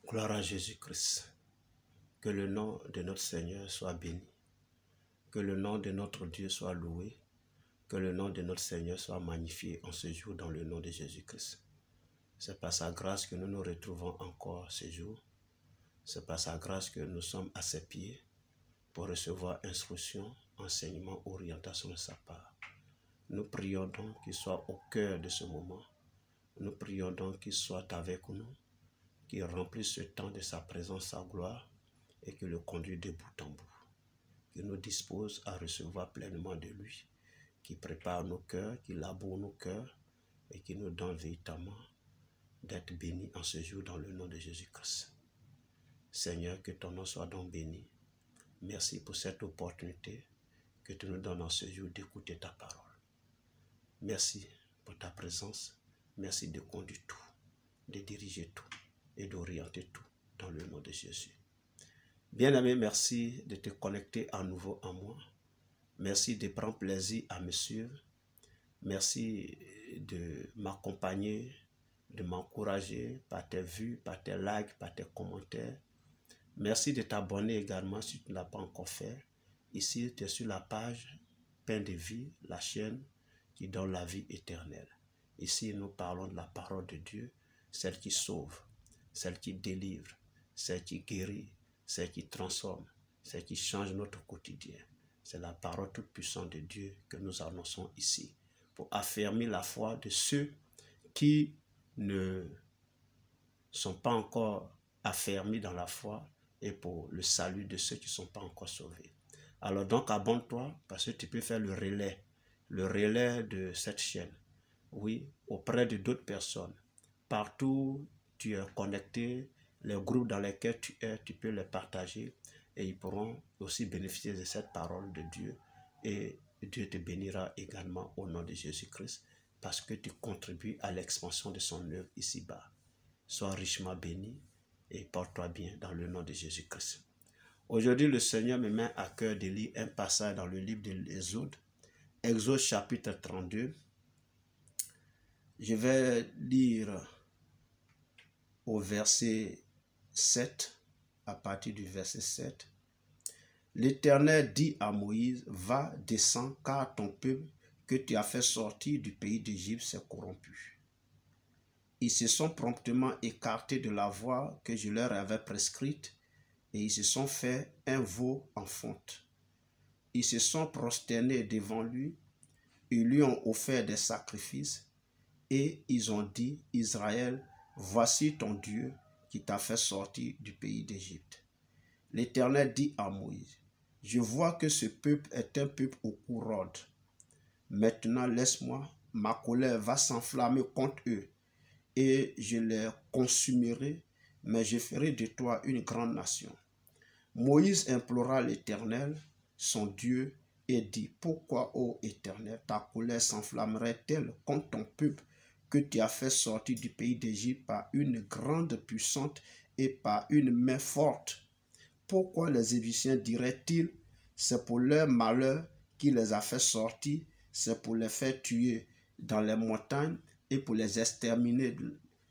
Gloire à Jésus-Christ. Que le nom de notre Seigneur soit béni. Que le nom de notre Dieu soit loué. Que le nom de notre Seigneur soit magnifié en ce jour dans le nom de Jésus-Christ. C'est par sa grâce que nous nous retrouvons encore ce jour. C'est par sa grâce que nous sommes à ses pieds pour recevoir instruction, enseignement, orientation de sa part. Nous prions donc qu'il soit au cœur de ce moment. Nous prions donc qu'il soit avec nous, qu'il remplisse ce temps de sa présence, sa gloire, et qu'il le conduise de bout en bout. Qu'il nous dispose à recevoir pleinement de lui, qu'il prépare nos cœurs, qu'il laboure nos cœurs, et qu'il nous donne véritablement d'être bénis en ce jour dans le nom de Jésus-Christ. Seigneur, que ton nom soit donc béni. Merci pour cette opportunité que tu nous donnes en ce jour d'écouter ta parole. Merci pour ta présence. Merci de conduire tout, de diriger tout et d'orienter tout dans le nom de Jésus. Bien-aimé, merci de te connecter à nouveau à moi. Merci de prendre plaisir à me suivre. Merci de m'accompagner, de m'encourager par tes vues, par tes likes, par tes commentaires. Merci de t'abonner également si tu ne l'as pas encore fait. Ici, tu es sur la page Pain de vie, la chaîne qui donne la vie éternelle. Ici, nous parlons de la parole de Dieu, celle qui sauve, celle qui délivre, celle qui guérit, celle qui transforme, celle qui change notre quotidien. C'est la parole toute puissante de Dieu que nous annonçons ici pour affermir la foi de ceux qui ne sont pas encore affermis dans la foi et pour le salut de ceux qui ne sont pas encore sauvés. Alors donc abonne-toi parce que tu peux faire le relais de cette chaîne. Oui, auprès de d'autres personnes. Partout tu es connecté, les groupes dans lesquels tu es, tu peux les partager et ils pourront aussi bénéficier de cette parole de Dieu. Et Dieu te bénira également au nom de Jésus-Christ parce que tu contribues à l'expansion de son œuvre ici-bas. Sois richement béni et porte-toi bien dans le nom de Jésus-Christ. Aujourd'hui, le Seigneur me met à cœur de lire un passage dans le livre de l'Exode, Exode chapitre 32. Je vais lire au verset 7, à partir du verset 7. L'Éternel dit à Moïse, va, descends, car ton peuple que tu as fait sortir du pays d'Égypte s'est corrompu. Ils se sont promptement écartés de la voie que je leur avais prescrite et ils se sont fait un veau en fonte. Ils se sont prosternés devant lui, ils lui ont offert des sacrifices et ils ont dit, Israël, voici ton Dieu qui t'a fait sortir du pays d'Égypte. L'Éternel dit à Moïse, je vois que ce peuple est un peuple au cou rode. Maintenant laisse-moi, ma colère va s'enflammer contre eux et je les consumerai, mais je ferai de toi une grande nation. Moïse implora l'Éternel, son Dieu, et dit, pourquoi, ô Éternel, ta colère s'enflammerait-elle contre ton peuple que tu as fait sortir du pays d'Égypte par une grande puissante et par une main forte? Pourquoi les Égyptiens diraient-ils, c'est pour leur malheur qu'il les a fait sortir, c'est pour les faire tuer dans les montagnes et pour les exterminer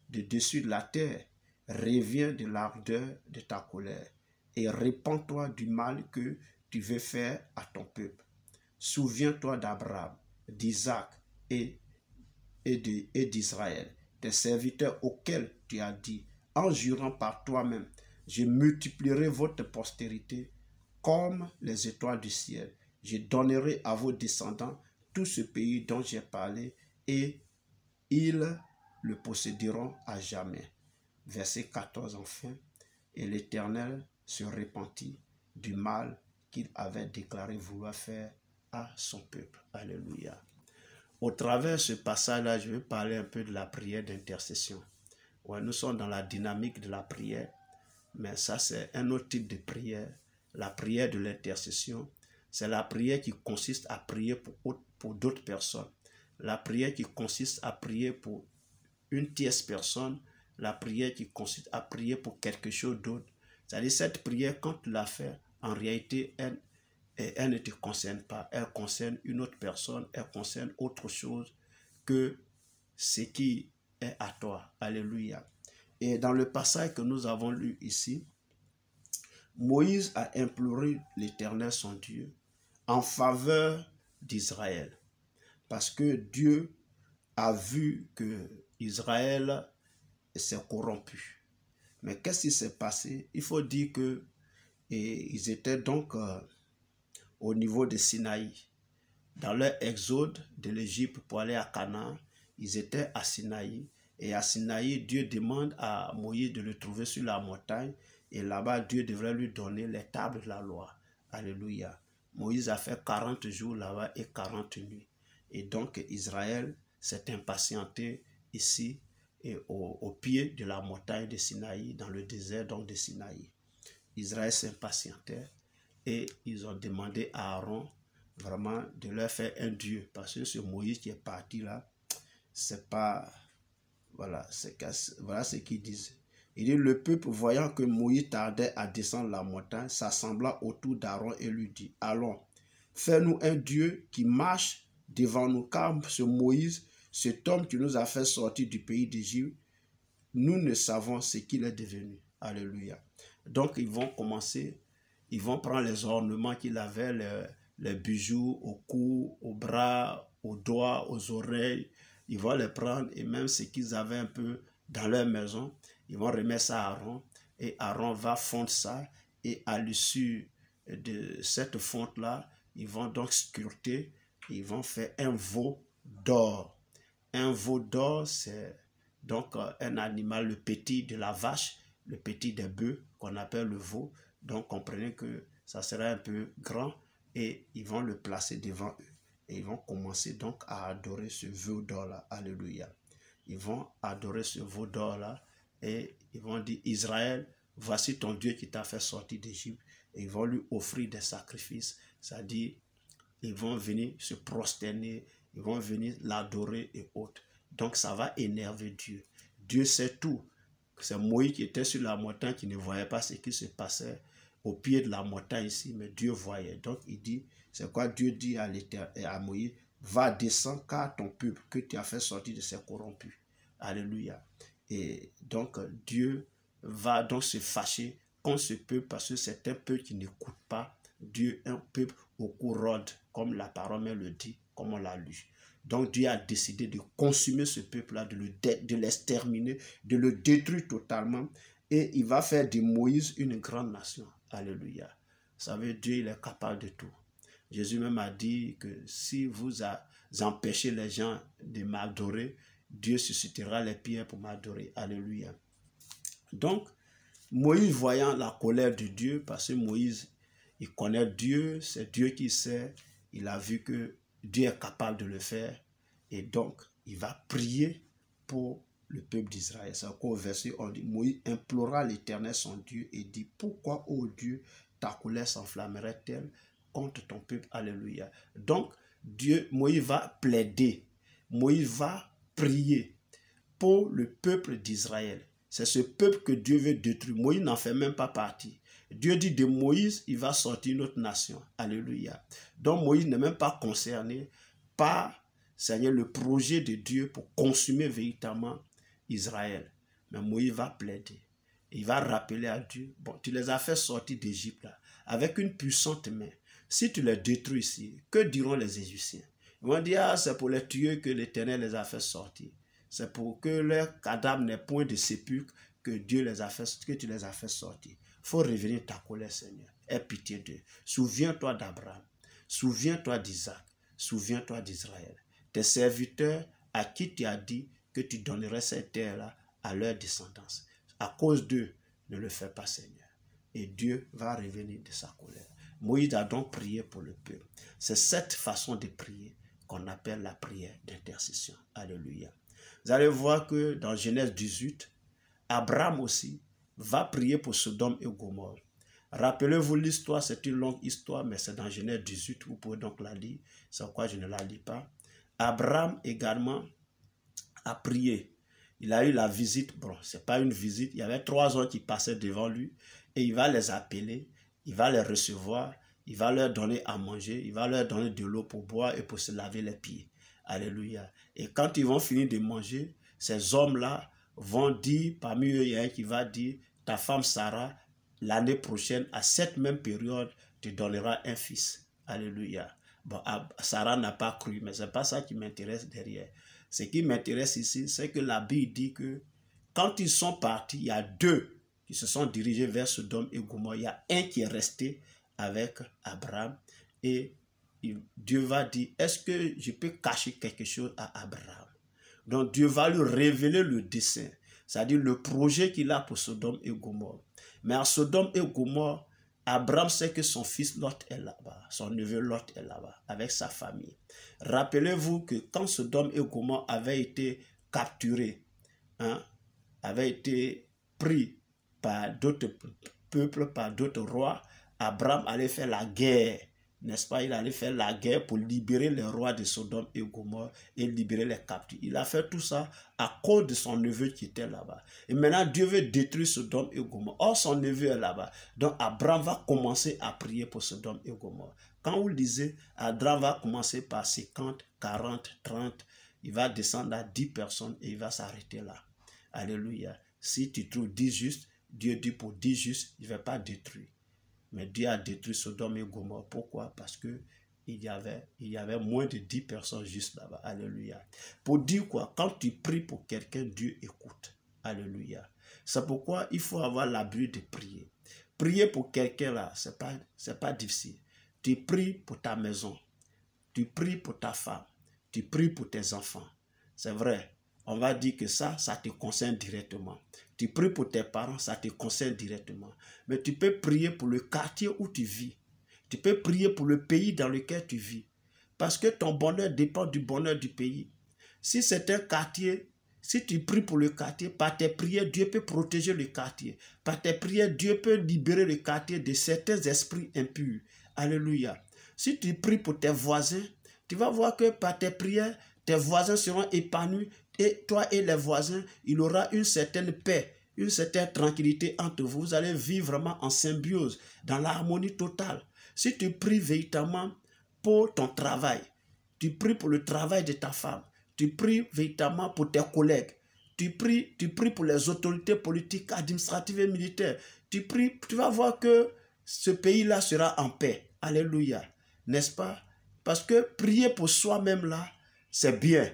de dessus de la terre? Reviens de l'ardeur de ta colère et répands-toi du mal que tu veux faire à ton peuple. Souviens-toi d'Abraham, d'Isaac et d'Israël, tes serviteurs auxquels tu as dit, en jurant par toi-même, je multiplierai votre postérité comme les étoiles du ciel. Je donnerai à vos descendants tout ce pays dont j'ai parlé et ils le posséderont à jamais. Verset 14 enfin. Et l'Éternel se repentit du mal qu'il avait déclaré vouloir faire à son peuple. Alléluia. Au travers de ce passage-là, je vais parler un peu de la prière d'intercession. Ouais, nous sommes dans la dynamique de la prière, mais ça c'est un autre type de prière. La prière de l'intercession, c'est la prière qui consiste à prier pour d'autres personnes. La prière qui consiste à prier pour une tierce personne, la prière qui consiste à prier pour quelque chose d'autre. C'est-à-dire cette prière, quand tu la fais, en réalité, elle ne te concerne pas. Elle concerne une autre personne, elle concerne autre chose que ce qui est à toi. Alléluia. Et dans le passage que nous avons lu ici, Moïse a imploré l'Éternel, son Dieu, en faveur d'Israël. Parce que Dieu a vu que Israël s'est corrompu. Mais qu'est-ce qui s'est passé? Il faut dire que ils étaient donc au niveau de Sinaï. Dans leur exode de l'Égypte pour aller à Canaan, ils étaient à Sinaï. Et à Sinaï, Dieu demande à Moïse de le trouver sur la montagne. Et là-bas, Dieu devrait lui donner les tables de la loi. Alléluia. Moïse a fait 40 jours là-bas et 40 nuits. Et donc, Israël s'est impatienté ici et au pied de la montagne de Sinaï, dans le désert donc de Sinaï. Israël s'impatientait et ils ont demandé à Aaron vraiment de leur faire un Dieu. Parce que ce Moïse qui est parti là, c'est pas... Voilà, voilà ce qu'ils disent. Il dit, le peuple, voyant que Moïse tardait à descendre la montagne, s'assembla autour d'Aaron et lui dit, allons, fais-nous un Dieu qui marche devant nous, car ce Moïse, cet homme qui nous a fait sortir du pays d'Égypte, nous ne savons ce qu'il est devenu. Alléluia. Donc, ils vont commencer, ils vont prendre les ornements qu'il avait, les bijoux au cou, au bras, aux doigts, aux oreilles. Ils vont les prendre et même ce qu'ils avaient un peu dans leur maison, ils vont remettre ça à Aaron et Aaron va fondre ça et à l'issue de cette fonte-là, ils vont donc sculpter, ils vont faire un veau d'or. Un veau d'or, c'est donc un animal, le petit de la vache, le petit des bœufs qu'on appelle le veau. Donc comprenez que ça sera un peu grand et ils vont le placer devant eux. Et ils vont commencer donc à adorer ce veau d'or-là. Alléluia. Ils vont adorer ce veau d'or-là et ils vont dire, Israël, voici ton Dieu qui t'a fait sortir d'Égypte. Et ils vont lui offrir des sacrifices. C'est-à-dire, ils vont venir se prosterner, ils vont venir l'adorer et autres. Donc ça va énerver Dieu. Dieu sait tout. C'est Moïse qui était sur la montagne qui ne voyait pas ce qui se passait au pied de la montagne ici, mais Dieu voyait. Donc il dit, c'est quoi Dieu dit à Moïse, va descendre car ton peuple que tu as fait sortir de ses corrompus. Alléluia. Et donc Dieu va donc se fâcher contre ce peuple parce que c'est un peuple qui n'écoute pas Dieu, un peuple au cou rôde, comme la parole même le dit, comme on l'a lu. Donc Dieu a décidé de consumer ce peuple-là, de l'exterminer, de le détruire totalement. Et il va faire de Moïse une grande nation. Alléluia. Vous savez, Dieu, il est capable de tout. Jésus même a dit que si vous empêchez les gens de m'adorer, Dieu suscitera les pierres pour m'adorer. Alléluia. Donc, Moïse voyant la colère de Dieu, parce que Moïse, il connaît Dieu, c'est Dieu qui sait, il a vu que Dieu est capable de le faire et donc il va prier pour le peuple d'Israël. C'est encore au verset, on dit, Moïse implora l'Éternel son Dieu et dit, pourquoi, ô Dieu, ta colère s'enflammerait-elle contre ton peuple? Alléluia. Donc, Moïse va plaider, Moïse va prier pour le peuple d'Israël. C'est ce peuple que Dieu veut détruire. Moïse n'en fait même pas partie. Dieu dit de Moïse, il va sortir une autre nation. Alléluia. Donc Moïse n'est même pas concerné par, Seigneur, le projet de Dieu pour consumer véritablement Israël. Mais Moïse va plaider. Il va rappeler à Dieu, bon, tu les as fait sortir d'Égypte là, avec une puissante main. Si tu les détruis ici, que diront les Égyptiens? Ils vont dire, ah, c'est pour les tuer que l'Éternel les a fait sortir. C'est pour que leur cadavre n'ait point de sépulcre que Dieu les a fait, que tu les as fait sortir. Il faut revenir ta colère, Seigneur. Aie pitié d'eux. Souviens-toi d'Abraham. Souviens-toi d'Isaac. Souviens-toi d'Israël. Tes serviteurs à qui tu as dit que tu donnerais cette terre-là à leur descendance. À cause d'eux, ne le fais pas, Seigneur. Et Dieu va revenir de sa colère. Moïse a donc prié pour le peuple. C'est cette façon de prier qu'on appelle la prière d'intercession. Alléluia. Vous allez voir que dans Genèse 18, Abraham aussi va prier pour Sodome et Gomorrhe. Rappelez-vous l'histoire, c'est une longue histoire, mais c'est dans Genèse 18, vous pouvez donc la lire, c'est pourquoi je ne la lis pas. Abraham également a prié. Il a eu la visite, bon, c'est pas une visite, il y avait 3 hommes qui passaient devant lui et il va les appeler, il va les recevoir, il va leur donner à manger, il va leur donner de l'eau pour boire et pour se laver les pieds. Alléluia. Et quand ils vont finir de manger, ces hommes-là vont dire, parmi eux, il y a un qui va dire, ta femme Sarah, l'année prochaine, à cette même période, tu donneras un fils. Alléluia. Bon, Sarah n'a pas cru, mais ce n'est pas ça qui m'intéresse derrière. Ce qui m'intéresse ici, c'est que la Bible dit que quand ils sont partis, il y a deux qui se sont dirigés vers Sodome et Gomorrhe. Il y a un qui est resté avec Abraham et Dieu va dire, est-ce que je peux cacher quelque chose à Abraham? Donc Dieu va lui révéler le dessein, c'est-à-dire le projet qu'il a pour Sodome et Gomorrhe. Mais à Sodome et Gomorrhe, Abraham sait que son fils Lot est là-bas, son neveu Lot est là-bas, avec sa famille. Rappelez-vous que quand Sodome et Gomorrhe avaient été capturés, avaient été pris par d'autres peuples, par d'autres rois, Abraham allait faire la guerre, n'est-ce pas? Il allait faire la guerre pour libérer les rois de Sodome et Gomorrhe et libérer les captifs. Il a fait tout ça à cause de son neveu qui était là-bas. Et maintenant, Dieu veut détruire Sodome et Gomorrhe. Or, son neveu est là-bas. Donc, Abraham va commencer à prier pour Sodome et Gomorrhe. Quand vous lisez, Abraham va commencer par 50, 40, 30. Il va descendre à 10 personnes et il va s'arrêter là. Alléluia. Si tu trouves 10 justes, Dieu dit pour 10 justes, il ne va pas détruire. Mais Dieu a détruit Sodome et Gomorrhe. Pourquoi? Parce que il y avait moins de 10 personnes juste là-bas. Alléluia. Pour dire quoi? Quand tu pries pour quelqu'un, Dieu écoute. Alléluia. C'est pourquoi il faut avoir l'habitude de prier. Prier pour quelqu'un là, c'est pas difficile. Tu pries pour ta maison. Tu pries pour ta femme. Tu pries pour tes enfants. C'est vrai. On va dire que ça te concerne directement. Tu pries pour tes parents, ça te concerne directement. Mais tu peux prier pour le quartier où tu vis. Tu peux prier pour le pays dans lequel tu vis. Parce que ton bonheur dépend du bonheur du pays. Si c'est un quartier, si tu pries pour le quartier, par tes prières, Dieu peut protéger le quartier. Par tes prières, Dieu peut libérer le quartier de certains esprits impurs. Alléluia. Si tu pries pour tes voisins, tu vas voir que par tes prières, tes voisins seront épanouis. Et toi et les voisins, il y aura une certaine paix, une certaine tranquillité entre vous. Vous allez vivre vraiment en symbiose, dans l'harmonie totale. Si tu pries véritablement pour ton travail, tu pries pour le travail de ta femme, tu pries véritablement pour tes collègues, tu pries pour les autorités politiques, administratives et militaires, tu vas voir que ce pays-là sera en paix. Alléluia. N'est-ce pas? Parce que prier pour soi-même là, c'est bien.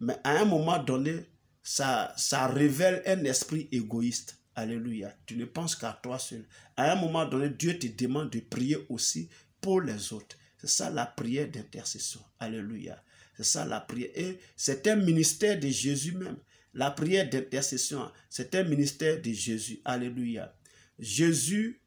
Mais à un moment donné, ça révèle un esprit égoïste. Alléluia. Tu ne penses qu'à toi seul. À un moment donné, Dieu te demande de prier aussi pour les autres. C'est ça la prière d'intercession. Alléluia. C'est ça la prière. Et c'est un ministère de Jésus même. La prière d'intercession, c'est un ministère de Jésus. Alléluia. Jésus,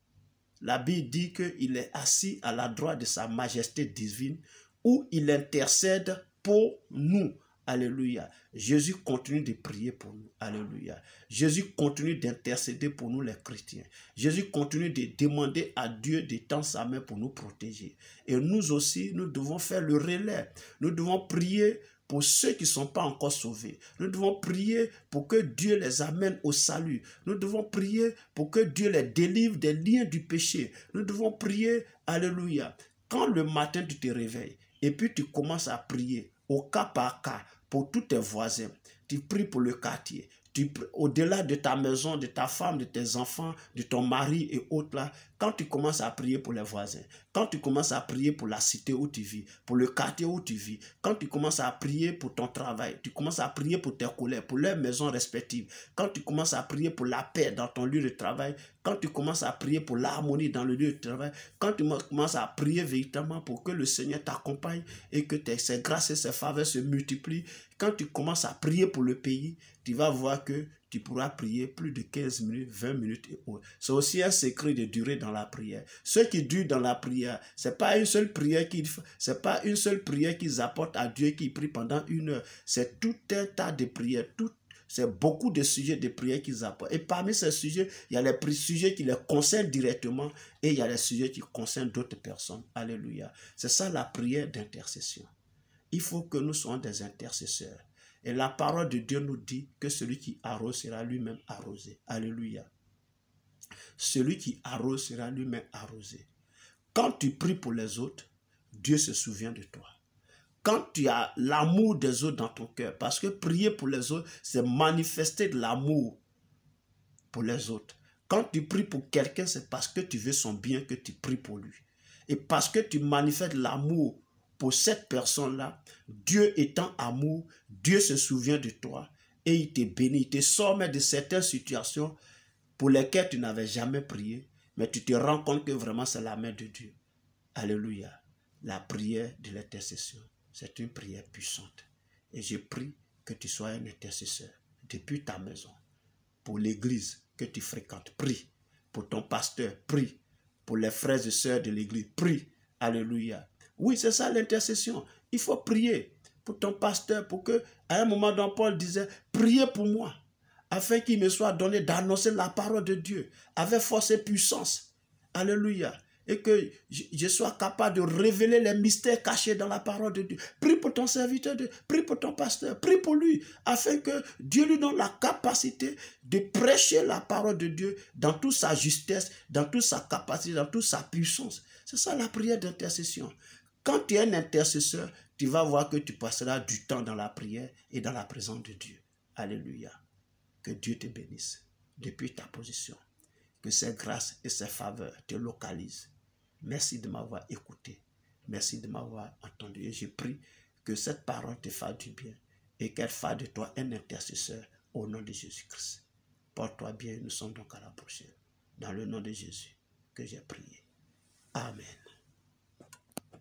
la Bible dit qu'il est assis à la droite de sa majesté divine où il intercède pour nous. Alléluia. Jésus continue de prier pour nous. Alléluia. Jésus continue d'intercéder pour nous les chrétiens. Jésus continue de demander à Dieu d'étendre sa main pour nous protéger. Et nous aussi, nous devons faire le relais. Nous devons prier pour ceux qui ne sont pas encore sauvés. Nous devons prier pour que Dieu les amène au salut. Nous devons prier pour que Dieu les délivre des liens du péché. Nous devons prier, alléluia. Quand le matin tu te réveilles et puis tu commences à prier au cas par cas pour tous tes voisins, tu pries pour le quartier, au-delà de ta maison, de ta femme, de tes enfants, de ton mari et autres là, quand tu commences à prier pour les voisins, quand tu commences à prier pour la cité où tu vis, pour le quartier où tu vis, quand tu commences à prier pour ton travail, tu commences à prier pour tes collègues, pour leurs maisons respectives, quand tu commences à prier pour la paix dans ton lieu de travail, quand tu commences à prier pour l'harmonie dans le lieu de travail, quand tu commences à prier véritablement pour que le Seigneur t'accompagne et que ses grâces et ses faveurs se multiplient, quand tu commences à prier pour le pays, tu vas voir que tu pourras prier plus de 15 minutes, 20 minutes et autres. C'est aussi un secret de durer dans la prière. Ceux qui durent dans la prière, c'est pas une seule prière qu'ils apportent à Dieu qui prie pendant 1 heure. C'est tout un tas de prières, c'est beaucoup de sujets de prière qu'ils apportent. Et parmi ces sujets, il y a les sujets qui les concernent directement et il y a les sujets qui concernent d'autres personnes. Alléluia. C'est ça la prière d'intercession. Il faut que nous soyons des intercesseurs. Et la parole de Dieu nous dit que celui qui arrose sera lui-même arrosé. Alléluia. Celui qui arrose sera lui-même arrosé. Quand tu pries pour les autres, Dieu se souvient de toi. quand tu as l'amour des autres dans ton cœur, parce que prier pour les autres, c'est manifester de l'amour pour les autres. Quand tu pries pour quelqu'un, c'est parce que tu veux son bien que tu pries pour lui. Et parce que tu manifestes l'amour pour cette personne-là, Dieu étant amour, Dieu se souvient de toi et il te bénit, il te sort de certaines situations pour lesquelles tu n'avais jamais prié, mais tu te rends compte que vraiment c'est la main de Dieu. Alléluia. La prière de l'intercession, c'est une prière puissante. Et je prie que tu sois un intercesseur depuis ta maison. Pour l'église que tu fréquentes, prie. Pour ton pasteur, prie. Pour les frères et sœurs de l'église, prie. Alléluia. Oui, c'est ça l'intercession. Il faut prier pour ton pasteur, pour que, à un moment dont Paul disait, priez pour moi, afin qu'il me soit donné d'annoncer la parole de Dieu avec force et puissance. Alléluia. Et que je sois capable de révéler les mystères cachés dans la parole de Dieu. Prie pour ton serviteur, prie pour ton pasteur, prie pour lui, afin que Dieu lui donne la capacité de prêcher la parole de Dieu dans toute sa justesse, dans toute sa capacité, dans toute sa puissance. C'est ça la prière d'intercession. Quand tu es un intercesseur, tu vas voir que tu passeras du temps dans la prière et dans la présence de Dieu. Alléluia. Que Dieu te bénisse depuis ta position. Que ses grâces et ses faveurs te localisent. Merci de m'avoir écouté. Merci de m'avoir entendu. Et je prie que cette parole te fasse du bien et qu'elle fasse de toi un intercesseur au nom de Jésus-Christ. Porte-toi bien. Nous sommes donc à la prochaine. Dans le nom de Jésus que j'ai prié. Amen.